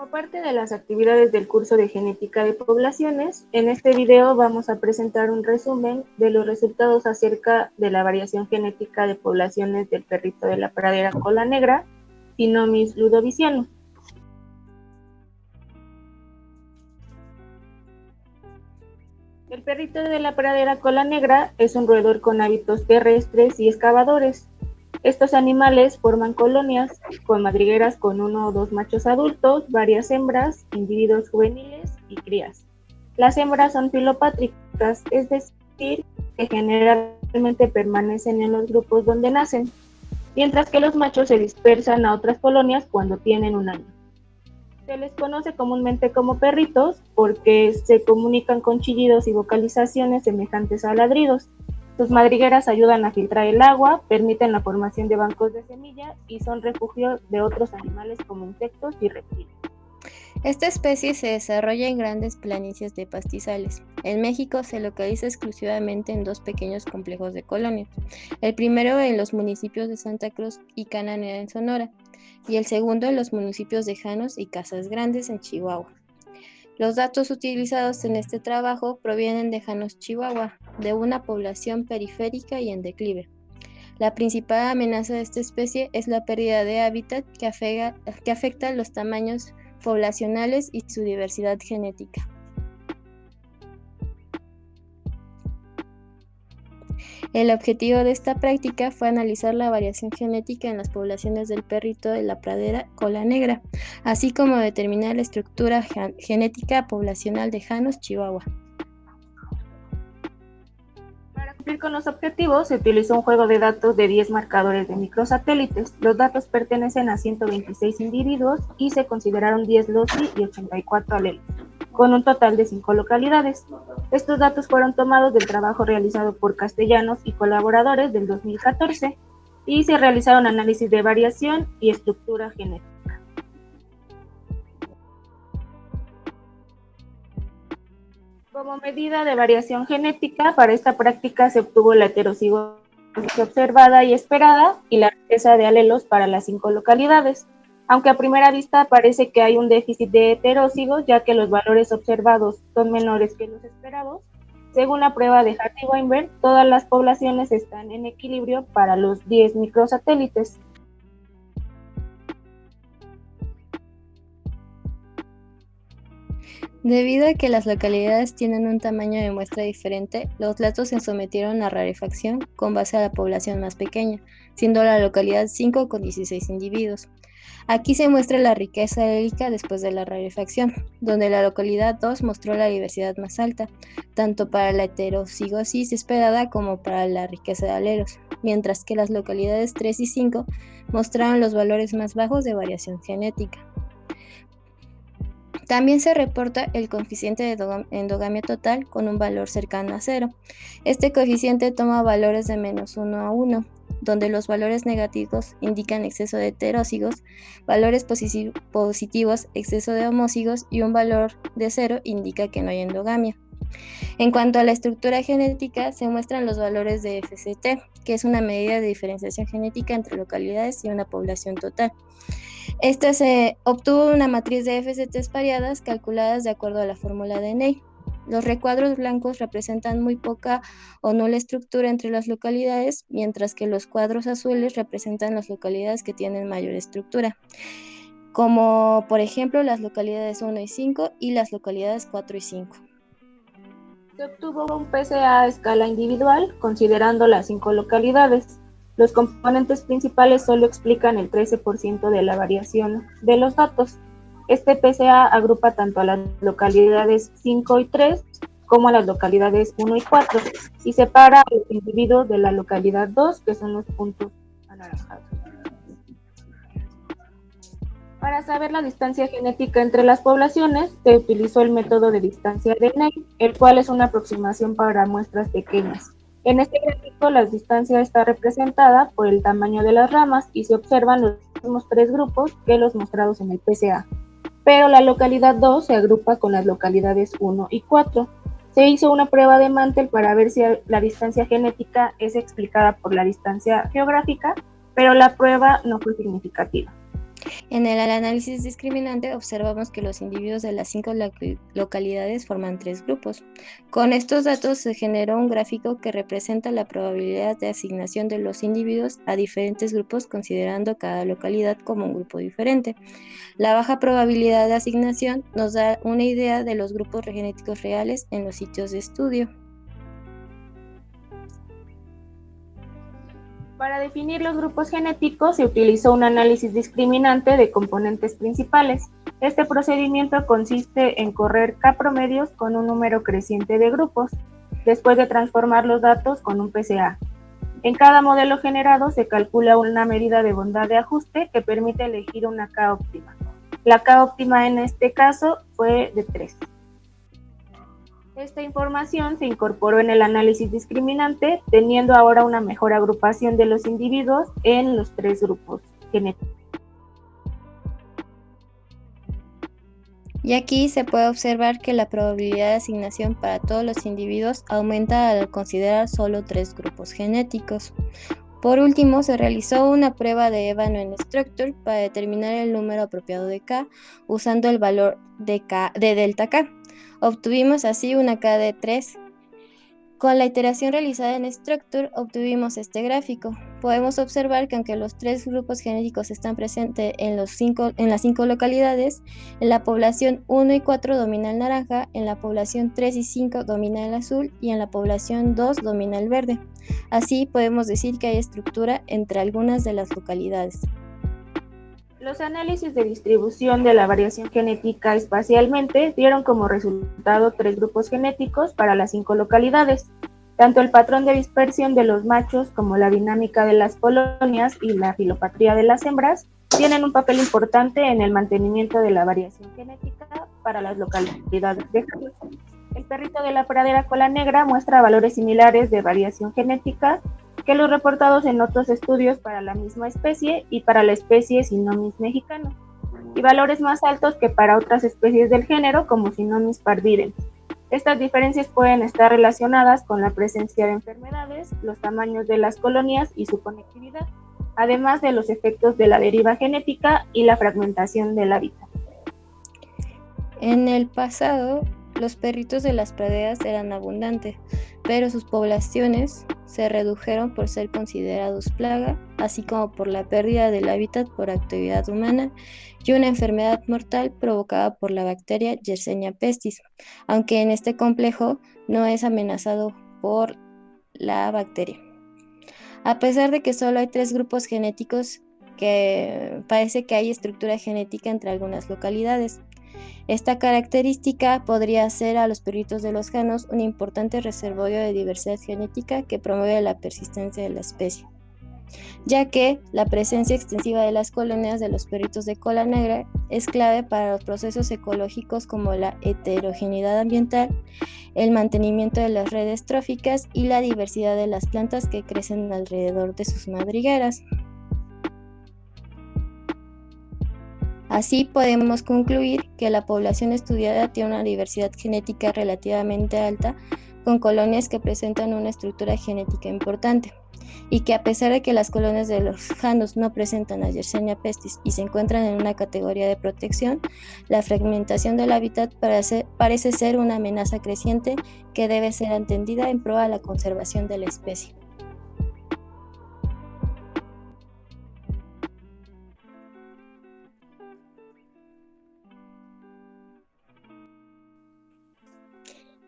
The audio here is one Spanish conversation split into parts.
Como parte de las actividades del curso de Genética de Poblaciones, en este video vamos a presentar un resumen de los resultados acerca de la variación genética de poblaciones del perrito de la pradera cola negra, Cynomys ludovicianum. El perrito de la pradera cola negra es un roedor con hábitos terrestres y excavadores. Estos animales forman colonias con madrigueras con uno o dos machos adultos, varias hembras, individuos juveniles y crías. Las hembras son filopátricas, es decir, que generalmente permanecen en los grupos donde nacen, mientras que los machos se dispersan a otras colonias cuando tienen un año. Se les conoce comúnmente como perritos porque se comunican con chillidos y vocalizaciones semejantes a ladridos. Sus madrigueras ayudan a filtrar el agua, permiten la formación de bancos de semilla y son refugio de otros animales como insectos y reptiles. Esta especie se desarrolla en grandes planicies de pastizales. En México se localiza exclusivamente en dos pequeños complejos de colonias. El primero en los municipios de Santa Cruz y Cananea en Sonora, y el segundo en los municipios de Janos y Casas Grandes en Chihuahua. Los datos utilizados en este trabajo provienen de Janos, Chihuahua, de una población periférica y en declive. La principal amenaza de esta especie es la pérdida de hábitat que afecta los tamaños poblacionales y su diversidad genética. El objetivo de esta práctica fue analizar la variación genética en las poblaciones del perrito de la pradera cola negra, así como determinar la estructura genética poblacional de Janos, Chihuahua. Para cumplir con los objetivos, se utilizó un juego de datos de 10 marcadores de microsatélites. Los datos pertenecen a 126 individuos y se consideraron 10 loci y 84 alelos, con un total de 5 localidades. Estos datos fueron tomados del trabajo realizado por Castellanos y colaboradores del 2014 y se realizaron análisis de variación y estructura genética. Como medida de variación genética, para esta práctica se obtuvo la heterocigosis observada y esperada y la riqueza de alelos para las 5 localidades, aunque a primera vista parece que hay un déficit de heterócigos, ya que los valores observados son menores que los esperados. Según la prueba de Hardy-Weinberg, todas las poblaciones están en equilibrio para los 10 microsatélites. Debido a que las localidades tienen un tamaño de muestra diferente, los datos se sometieron a rarefacción con base a la población más pequeña, siendo la localidad 5 con 16 individuos. Aquí se muestra la riqueza alélica después de la rarefacción, donde la localidad 2 mostró la diversidad más alta, tanto para la heterocigosis esperada como para la riqueza de alelos, mientras que las localidades 3 y 5 mostraron los valores más bajos de variación genética. También se reporta el coeficiente de endogamia total con un valor cercano a 0. Este coeficiente toma valores de -1 a 1, donde los valores negativos indican exceso de heterócigos, valores positivos exceso de homócigos y un valor de 0 indica que no hay endogamia. En cuanto a la estructura genética, se muestran los valores de FCT, que es una medida de diferenciación genética entre localidades y una población total. Esta se obtuvo una matriz de FCTs variadas calculadas de acuerdo a la fórmula de Ney. Los recuadros blancos representan muy poca o nula estructura entre las localidades, mientras que los cuadros azules representan las localidades que tienen mayor estructura, como por ejemplo las localidades 1 y 5 y las localidades 4 y 5. Se obtuvo un PCA a escala individual, considerando las 5 localidades. Los componentes principales solo explican el 13% de la variación de los datos. Este PCA agrupa tanto a las localidades 5 y 3 como a las localidades 1 y 4 y separa a los individuos de la localidad 2, que son los puntos anaranjados. Para saber la distancia genética entre las poblaciones, se utilizó el método de distancia de Ney, el cual es una aproximación para muestras pequeñas. En este gráfico, la distancia está representada por el tamaño de las ramas y se observan los mismos 3 grupos que los mostrados en el PCA, pero la localidad 2 se agrupa con las localidades 1 y 4. Se hizo una prueba de Mantel para ver si la distancia genética es explicada por la distancia geográfica, pero la prueba no fue significativa. En el análisis discriminante observamos que los individuos de las 5 localidades forman 3 grupos. Con estos datos se generó un gráfico que representa la probabilidad de asignación de los individuos a diferentes grupos considerando cada localidad como un grupo diferente. La baja probabilidad de asignación nos da una idea de los grupos genéticos reales en los sitios de estudio. Para definir los grupos genéticos se utilizó un análisis discriminante de componentes principales. Este procedimiento consiste en correr K promedios con un número creciente de grupos, después de transformar los datos con un PCA. En cada modelo generado se calcula una medida de bondad de ajuste que permite elegir una K óptima. La K óptima en este caso fue de 3. Esta información se incorporó en el análisis discriminante, teniendo ahora una mejor agrupación de los individuos en los 3 grupos genéticos. Y aquí se puede observar que la probabilidad de asignación para todos los individuos aumenta al considerar solo 3 grupos genéticos. Por último, se realizó una prueba de Evans Structure para determinar el número apropiado de K usando el valor de delta K. Obtuvimos así una K de 3. Con la iteración realizada en Structure obtuvimos este gráfico. Podemos observar que aunque los 3 grupos genéticos están presentes en las 5 localidades, en la población 1 y 4 domina el naranja, en la población 3 y 5 domina el azul y en la población 2 domina el verde. Así podemos decir que hay estructura entre algunas de las localidades. Los análisis de distribución de la variación genética espacialmente dieron como resultado 3 grupos genéticos para las 5 localidades. Tanto el patrón de dispersión de los machos como la dinámica de las colonias y la filopatría de las hembras tienen un papel importante en el mantenimiento de la variación genética para las localidades de Jaén. El perrito de la pradera cola negra muestra valores similares de variación genética que los reportados en otros estudios para la misma especie y para la especie Sinomis mexicano, y valores más altos que para otras especies del género como Sinomis parvirens. Estas diferencias pueden estar relacionadas con la presencia de enfermedades, los tamaños de las colonias y su conectividad, además de los efectos de la deriva genética y la fragmentación del hábitat. En el pasado, los perritos de las praderas eran abundantes, pero sus poblaciones se redujeron por ser considerados plaga, así como por la pérdida del hábitat por actividad humana y una enfermedad mortal provocada por la bacteria Yersinia pestis, aunque en este complejo no es amenazado por la bacteria. A pesar de que solo hay 3 grupos genéticos, que parece que hay estructura genética entre algunas localidades. Esta característica podría hacer a los perritos de los Janos un importante reservorio de diversidad genética que promueve la persistencia de la especie, ya que la presencia extensiva de las colonias de los perritos de cola negra es clave para los procesos ecológicos como la heterogeneidad ambiental, el mantenimiento de las redes tróficas y la diversidad de las plantas que crecen alrededor de sus madrigueras. Así podemos concluir que la población estudiada tiene una diversidad genética relativamente alta, con colonias que presentan una estructura genética importante, y que a pesar de que las colonias de los Janos no presentan a Yersinia pestis y se encuentran en una categoría de protección, la fragmentación del hábitat parece ser una amenaza creciente que debe ser atendida en pro a la conservación de la especie.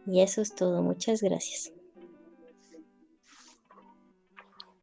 Y eso es todo. Muchas gracias.